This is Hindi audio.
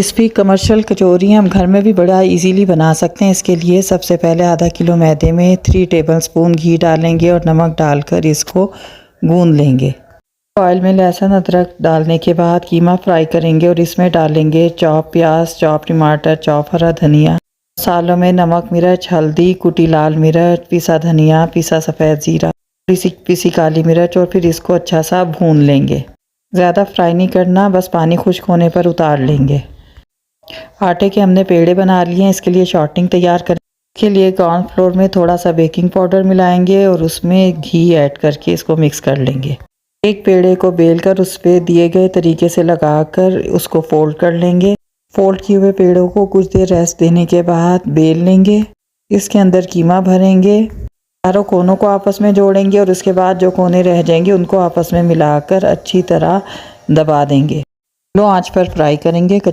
क्रिस्पी कमर्शियल कचौरी हम घर में भी बड़ा इजीली बना सकते हैं। इसके लिए सबसे पहले आधा किलो मैदे में 3 टेबलस्पून घी डालेंगे और नमक डालकर इसको गूंद लेंगे। ऑयल में लहसुन अदरक डालने के बाद कीमा फ्राई करेंगे और इसमें डालेंगे चॉप प्याज, चॉप टमाटर, चॉप हरा धनिया। मसालों में नमक, मिर्च, हल्दी, कुटी लाल मिर्च, पिसा धनिया, पिसा सफ़ेद ज़ीरा, पिसी काली मिर्च और फिर इसको अच्छा सा भून लेंगे। ज़्यादा फ्राई नहीं करना, बस पानी खुश्क होने पर उतार लेंगे। आटे के हमने पेड़े बना लिए हैं। इसके लिए शॉर्टिंग तैयार करें। इसके लिए कॉर्नफ्लोर में थोड़ा सा बेकिंग पाउडर मिलाएंगे और उसमें घी ऐड करके इसको मिक्स कर लेंगे। एक पेड़े को बेलकर उस पर दिए गए तरीके से लगाकर उसको फोल्ड कर लेंगे। फोल्ड किए हुए पेड़ों को कुछ देर रेस्ट देने के बाद बेल लेंगे। इसके अंदर कीमा भरेंगे, चारों कोनों को आपस में जोड़ेंगे और उसके बाद जो कोने रह जाएंगे उनको आपस में मिलाकर अच्छी तरह दबा देंगे। लो आंच पर फ्राई करेंगे।